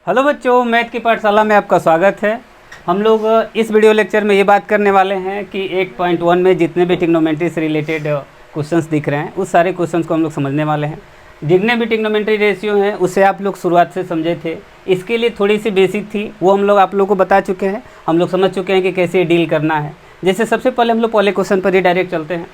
Hello बच्चों, math की पाठशाला में आपका स्वागत है। हम लोग इस वीडियो लेक्चर में ये बात करने वाले हैं कि 8.1 में जितने भी ट्रिग्नोमेट्री से रिलेटेड क्वेश्चंस दिख रहे हैं उस सारे क्वेश्चंस को हम लोग समझने वाले हैं। जितने भी ट्रिग्नोमेट्री रेशियो हैं उससे आप लोग शुरुआत से समझे थे। इसके लिए थोड़ी सी बेसिक थी, वो हम लोग आप लोग को बता चुके हैं। हम लोग समझ चुके हैं कि कैसे डील करना है। जैसे सबसे पहले हम लोग पहले क्वेश्चन पर ही डायरेक्ट चलते हैं।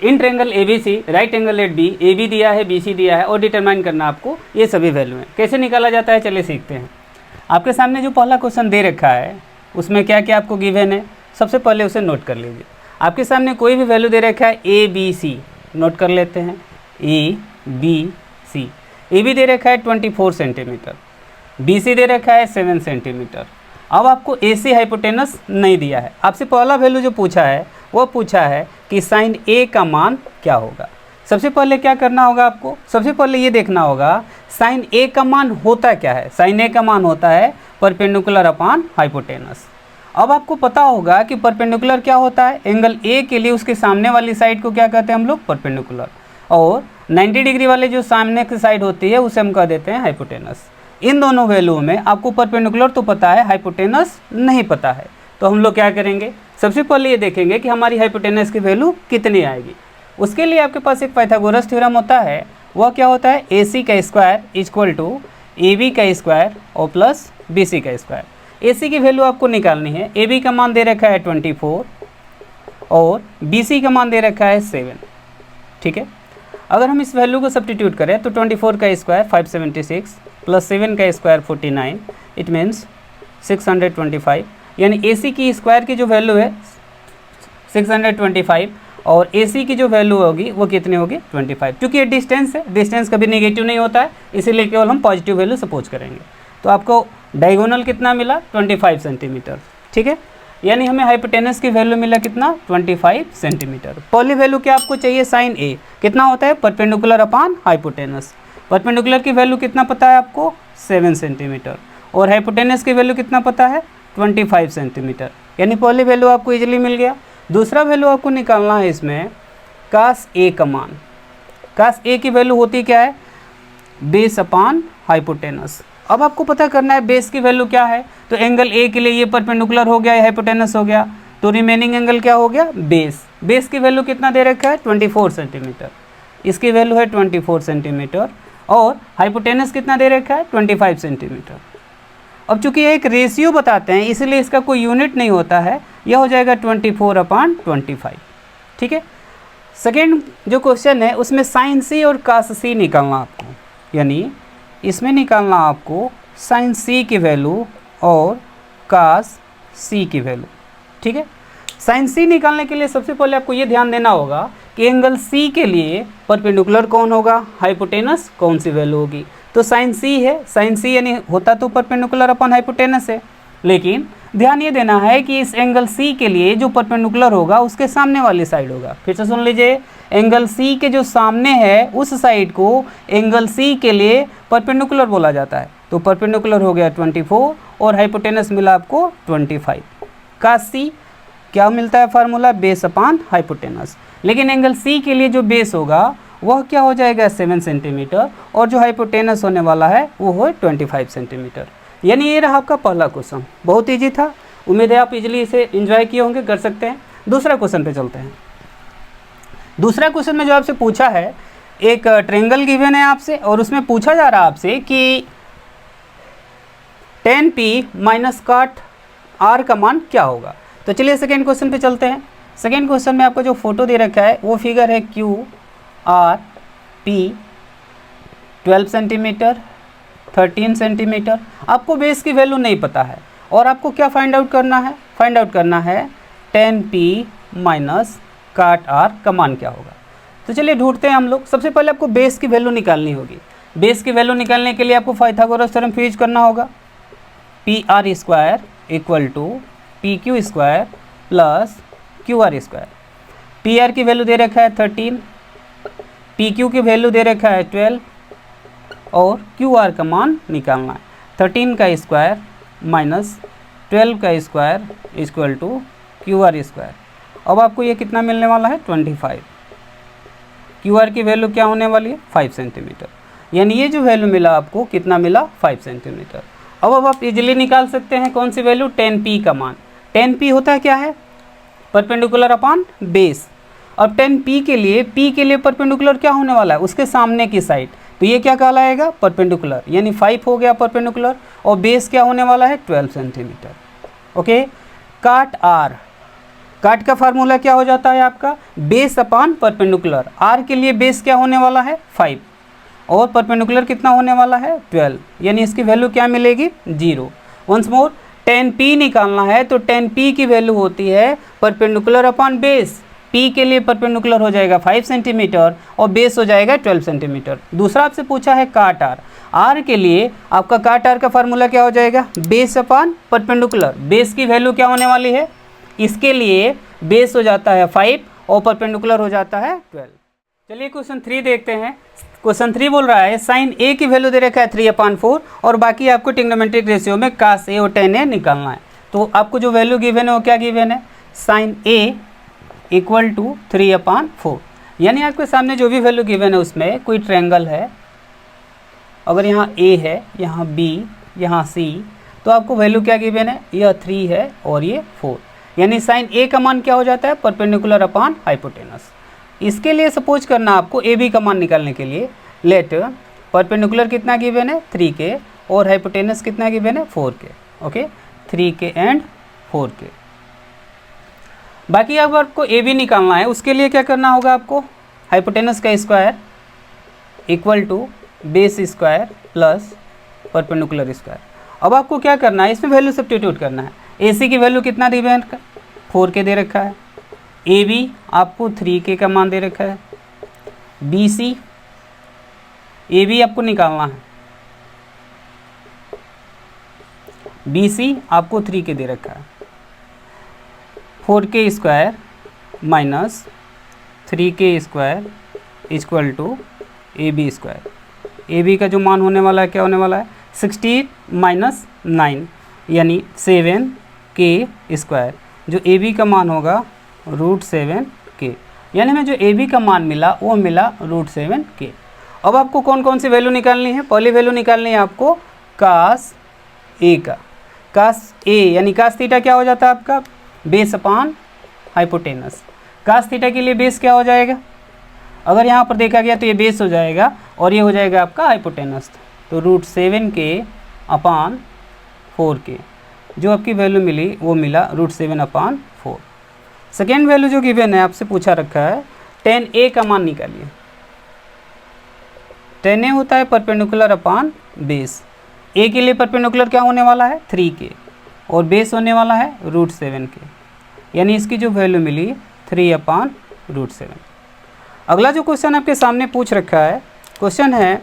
In triangle A B C, right angle at B, A B दिया है, बी सी दिया है और डिटरमाइन करना आपको ये सभी वैल्यू है। कैसे निकाला जाता है चलिए सीखते हैं। आपके सामने जो पहला क्वेश्चन दे रखा है उसमें क्या क्या आपको गिवन है, सबसे पहले उसे नोट कर लीजिए। आपके सामने कोई भी वैल्यू दे रखा है ए बी सी, नोट कर लेते हैं ए बी सी। ए बी दे रखा है 24 सेंटीमीटर, बी सी दे रखा है 7 सेंटीमीटर। अब आपको ए सी हाइपोटेनस नहीं दिया है। आपसे पहला वैल्यू जो पूछा है वो पूछा है कि साइन ए का मान क्या होगा। सबसे पहले क्या करना होगा आपको, सबसे पहले ये देखना होगा साइन ए का मान होता क्या है। साइन ए का मान होता है परपेंडिकुलर अपॉन हाइपोटेनस। अब आपको पता होगा कि परपेंडिकुलर क्या होता है, एंगल ए के लिए उसके सामने वाली साइड को क्या कहते हैं हम लोग, परपेंडिकुलर। और 90 डिग्री वाले जो सामने की साइड होती है उसे हम कह देते हैं हाइपोटेनस। इन दोनों वैल्यू में आपको परपेंडिकुलर तो पता है, हाइपोटेनस नहीं पता है। तो हम लोग क्या करेंगे, सबसे पहले ये देखेंगे कि हमारी हाइपोटेनस की वैल्यू कितनी आएगी। उसके लिए आपके पास एक पाइथागोरस थ्योरम होता है। वह क्या होता है, ए सी का square equal to A B का स्क्वायर और प्लस बी सी का स्क्वायर। ए सी की वैल्यू आपको निकालनी है। ए बी का मान दे रखा है 24 और बी सी का मान दे रखा है 7। ठीक है, अगर हम इस वैल्यू को सब्स्टिट्यूट करें तो 24 का स्क्वायर 576 प्लस 7 का स्क्वायर 49, इट मीन्स 625। यानी ए सी की स्क्वायर की जो वैल्यू है 625 और ए सी की जो वैल्यू होगी वो कितनी होगी, 25। क्योंकि ये डिस्टेंस है, डिस्टेंस कभी नेगेटिव नहीं होता है, इसीलिए केवल हम पॉजिटिव वैल्यू सपोज करेंगे। तो आपको डायगोनल कितना मिला, 25 सेंटीमीटर। ठीक है, यानी हमें हाइपोटेनस की वैल्यू मिला कितना, 25 सेंटीमीटर। पहली वैल्यू क्या आपको चाहिए, साइन ए कितना होता है, परपेंडिकुलर अपॉन हाइपोटेनस। परपेंडिकुलर की वैल्यू कितना पता है आपको, 7 सेंटीमीटर। और हाइपोटेनस की वैल्यू कितना पता है, 25 सेंटीमीटर। यानी पहली वैल्यू आपको इजीली मिल गया। दूसरा वैल्यू आपको निकालना है इसमें कास ए का मान। कास ए की वैल्यू होती क्या है, बेस अपॉन हाइपोटेनस। अब आपको पता करना है बेस की वैल्यू क्या है। तो एंगल ए के लिए ये परपेंडिकुलर हो गया, हाइपोटेनस हो गया, तो रिमेनिंग एंगल क्या हो गया, बेस। बेस की वैल्यू कितना दे रखा है, 24 सेंटीमीटर। इसकी वैल्यू है 24 सेंटीमीटर और हाइपोटेनस कितना दे रखा है, 25 सेंटीमीटर। अब चूंकि एक रेशियो बताते हैं इसलिए इसका कोई यूनिट नहीं होता है, यह हो जाएगा 24/25। ठीक है, सेकेंड जो क्वेश्चन है उसमें साइन सी और कास सी निकालना आपको, यानी इसमें निकालना आपको साइन सी की वैल्यू और कास सी की वैल्यू। ठीक है, साइन सी निकालने के लिए सबसे पहले आपको ये ध्यान देना होगा कि एंगल सी के लिए परपेंडिकुलर कौन होगा, हाइपोटेनस कौन सी वैल्यू होगी। तो साइन सी है, साइन सी यानी होता तो परपेंडिकुलर अपॉन हाइपोटेनस है, लेकिन ध्यान ये देना है कि इस एंगल सी के लिए जो परपेंडिकुलर होगा उसके सामने वाली साइड होगा। फिर से सुन लीजिए, एंगल सी के जो सामने है उस साइड को एंगल सी के लिए परपेंडिकुलर बोला जाता है। तो परपेंडिकुलर हो गया 24 और हाइपोटेनस मिला आपको 25। कास सी क्या मिलता है फार्मूला, बेस अपॉन हाइपोटेनस। लेकिन एंगल सी के लिए जो बेस होगा वह क्या हो जाएगा, 7 सेंटीमीटर और जो हाइपोटेनस होने वाला है वो हो 25 सेंटीमीटर। यानी ये रहा आपका पहला क्वेश्चन, बहुत इजी था। उम्मीद है आप इजीली इसे एंजॉय किए होंगे, कर सकते हैं। दूसरा क्वेश्चन पे चलते हैं। दूसरा क्वेश्चन में जो आपसे पूछा है, एक ट्रायंगल गिवन है आपसे और उसमें पूछा जा रहा है आपसे कि tan p minus cot r का मान क्या होगा। तो चलिए सेकेंड क्वेश्चन पे चलते हैं। सेकेंड क्वेश्चन में आपको जो फोटो दे रखा है वो फिगर है Q R P 12 centimetre 13 centimetre. आपको बेस की वैल्यू नहीं पता है और आपको क्या फाइंड आउट करना है, फाइंड आउट करना है tan p minus cot r का मान क्या होगा। तो चलिए ढूंढते हैं हम लोग। सबसे पहले आपको बेस की वैल्यू निकालनी होगी। बेस की वैल्यू निकालने के लिए आपको पाइथागोरस थ्योरम यूज करना होगा। P R square equal to P Q square plus Q R square. P R की वैल्यू दे रखा है 13, पी क्यू की वैल्यू दे रखा है 12 और क्यू आर का मान निकालना है। 13 का स्क्वायर माइनस 12 का square equal to Q R square. अब आपको ये कितना मिलने वाला है, 25। क्यू आर की वैल्यू क्या होने वाली है, 5 सेंटीमीटर। यानी ये जो वैल्यू मिला आपको कितना मिला, 5 सेंटीमीटर। अब आप इजीली निकाल सकते हैं कौन सी वैल्यू, 10p का मान। 10p होता है क्या है, परपेंडिकुलर अपॉन बेस। अब 10p के लिए परपेंडिकुलर क्या होने वाला है, उसके सामने की साइड, तो ये क्या कहलाएगा, परपेंडिकुलर, यानी 5 हो गया परपेंडिकुलर, और बेस क्या होने वाला है, 12 सेंटीमीटर। ओके, काट आर, काट का फार्मूला क्या हो जाता है आपका, बेस अपॉन परपेंडिकुलर। आर के लिए बेस क्या होने वाला है, 5, और परपेंडिकुलर कितना होने वाला है, 12, यानी इसकी वैल्यू क्या मिलेगी, 0। वंस मोर 10p निकालना है तो 10p की वैल्यू होती है परपेंडिकुलर अपॉन बेस। p के लिए परपेंडिकुलर हो जाएगा 5 सेंटीमीटर और बेस हो जाएगा 12 सेंटीमीटर। दूसरा आपसे पूछा है काट आर, आर के लिए आपका काट आर का फार्मूला क्या हो जाएगा, बेस अपॉन परपेंडिकुलर। बेस की वैल्यू क्या होने वाली है, इसके लिए बेस हो जाता है 5 और परपेंडिकुलर हो जाता है 12। चलिए क्वेश्चन 3 देखते हैं। क्वेश्चन 3 बोल रहा है साइन ए की वैल्यू दे रखा है 3/4 और बाकी आपको ट्रिग्नोमेट्रिक रेशियो में कास ए और टेन ए निकालना है। तो आपको जो वैल्यू गिवन है वो क्या गिवन है, साइन ए इक्वल टू 3/4, यानी आपके सामने जो भी वैल्यू गिवन है उसमें कोई ट्रायंगल है, अगर यहाँ ए है, यहाँ बी, यहाँ सी, तो आपको वैल्यू क्या गिवन है, यह 3 है और ये 4, यानी साइन ए का मान क्या हो जाता है, परपेंडिकुलर अपॉन हाइपोटेनस। इसके लिए सपोज करना आपको ए बी का मान निकालने के लिए, लेट परपेंडिकुलर कितना गिवन है, 3k, और हाइपोटेनस कितना गिवन है, 4k। Okay, 3k and 4k। बाकी अब आपको ए बी निकालना है, उसके लिए क्या करना होगा आपको, हाइपोटेनस का square equal to base square plus perpendicular square. अब आपको क्या करना है, इसमें वैल्यू सब्स्टिट्यूट करना है। ए सी की वैल्यू कितना दी है, 4k दे रखा है, ए बी आपको 3k का मान दे रखा है, बी सी ए बी आपको निकालना है, बी सी आपको 3k दे रखा है, 4k square minus 3k square equal to A B square. A B का जो मान होने वाला है क्या होने वाला है, 16 माइनस 9 यानी 7k स्क्वायर, जो ए बी का मान होगा √7k, यानी हमें जो ए बी का मान मिला वो मिला √7k। अब आपको कौन कौन सी वैल्यू निकालनी है, पहली वैल्यू निकालनी है आपको कास ए का। कास ए यानी कास थीटा क्या हो जाता है आपका, base upon hypotenuse. Cos theta के लिए बेस क्या हो जाएगा, अगर यहाँ पर देखा गया तो ये बेस हो जाएगा और ये हो जाएगा आपका हाइपोटेनस, तो √7k अपॉन 4k, जो आपकी वैल्यू मिली वो मिला √7/4। सेकेंड वैल्यू जो गिवन है आपसे पूछा रखा है, tan a का मान निकालिए। tan a होता है परपेंडिकुलर अपॉन बेस। a के लिए परपेंडिकुलर क्या होने वाला है, 3k, और बेस होने वाला है √7k, यानी इसकी जो वैल्यू मिली 3/√7। अगला जो क्वेश्चन आपके सामने पूछ रखा है, क्वेश्चन है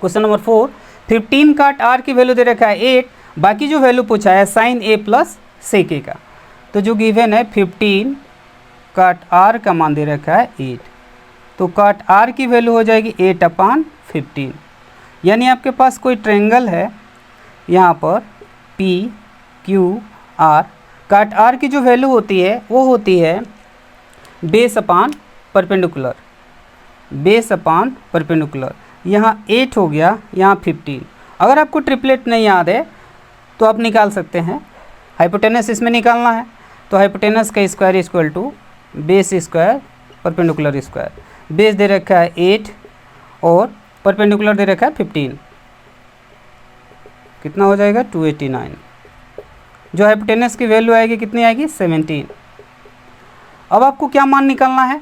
क्वेश्चन नंबर 4, 15 काट r की वैल्यू दे रखा है 8, बाकी जो वैल्यू पूछा है साइन a प्लस सेक ए का। तो जो गिवन है 15 काट r का मान दे रखा है 8, तो काट r की वैल्यू हो जाएगी 8/15, यानी आपके पास कोई ट्रायंगल है यहाँ पर P Q R। काट r की जो वैल्यू होती है वो होती है base upon perpendicular, base upon perpendicular. यहाँ 8 हो गया, यहाँ 15। अगर आपको ट्रिपलेट नहीं याद है तो आप निकाल सकते हैं, हाइपोटेनस इसमें निकालना है, तो हाइपोटेनस का square equal to base square perpendicular square. Base दे रखा है 8 और परपेंडिकुलर दे रखा है 15, कितना हो जाएगा 289। जो हाइपोटेनस की वैल्यू आएगी कितनी आएगी 17। अब आपको क्या मान निकालना है,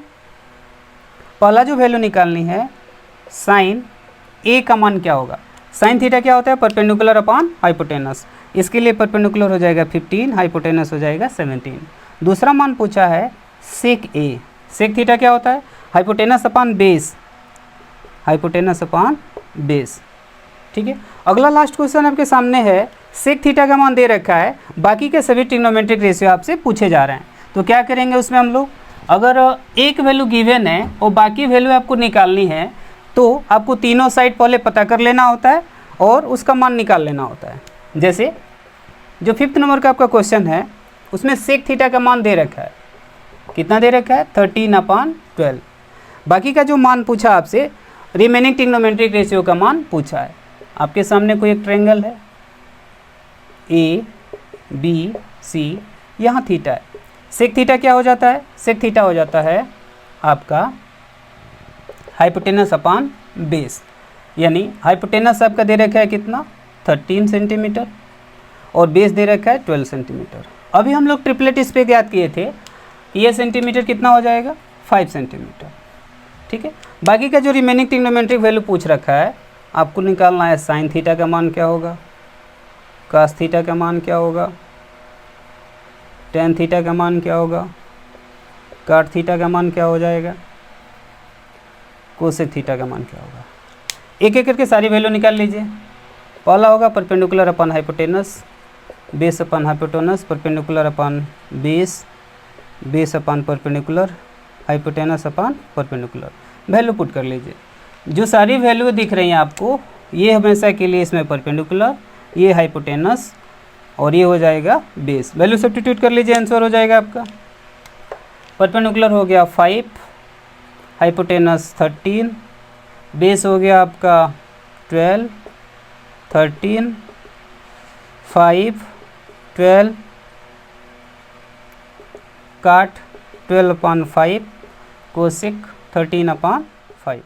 पहला जो वैल्यू निकालनी है साइन ए का मान क्या होगा। साइन थीटा क्या होता है, परपेंडिकुलर अपॉन हाइपोटेनस। इसके लिए परपेंडिकुलर हो जाएगा 15, हाइपोटेनस हो जाएगा 17। दूसरा मान पूछा है सेक ए। सेक थीटा क्या होता है, hypotenuse upon base, hypotenuse upon base. ठीक है, अगला लास्ट क्वेश्चन आपके सामने है, सेक थीटा का मान दे रखा है, बाकी के सभी ट्रिग्नोमेट्रिक रेशियो आपसे पूछे जा रहे हैं। तो क्या करेंगे उसमें हम लोग, अगर एक वैल्यू गिवन है और बाकी वैल्यू आपको निकालनी है तो आपको तीनों साइड पहले पता कर लेना होता है और उसका मान निकाल लेना होता है। जैसे जो 5th नंबर का आपका क्वेश्चन है उसमें सेक थीटा का मान दे रखा है, कितना दे रखा है 13/12। बाकी का जो मान पूछा आपसे रिमेनिंग ट्रिग्नोमेट्रिक रेशियो का मान पूछा है। आपके सामने कोई एक ट्रायंगल है ए बी सी, यहाँ थीटा है, सेक थीटा क्या हो जाता है, सेक थीटा हो जाता है आपका हाइपोटेनस अपान बेस, यानी हाइपोटेनस आपका दे रखा है कितना 13 सेंटीमीटर और बेस दे रखा है 12 सेंटीमीटर। अभी हम लोग ट्रिपलेट इस पे याद किए थे कि ये सेंटीमीटर कितना हो जाएगा 5 सेंटीमीटर, ठीक है। बाकी का जो रिमेनिंग ट्रिग्नोमेट्रिक वैल्यू पूछ रखा है आपको निकालना है, साइन थीटा का मान क्या होगा, कास थीटा का मान क्या होगा, टेन थीटा का मान क्या होगा, काट थीटा का मान क्या हो जाएगा, कोसेक थीटा का मान क्या होगा। एक एक करके सारी वैल्यू निकाल लीजिए। पहला होगा perpendicular upon hypotenuse, base upon hypotenuse, perpendicular upon base, base upon perpendicular, hypotenuse upon perpendicular. Value put कर लीजिए। जो सारी वैल्यू दिख रही हैं आपको, ये हमेशा के लिए इसमें परपेंडिकुलर, ये हाइपोटेनस और ये हो जाएगा बेस। वैल्यू सब्स्टिट्यूट कर लीजिए, आंसर हो जाएगा आपका। परपेंडिकुलर हो गया 5, हाइपोटेनस 13, बेस हो गया आपका 12, 13, 5, 12, काट 12/5, कोसेक 13/5।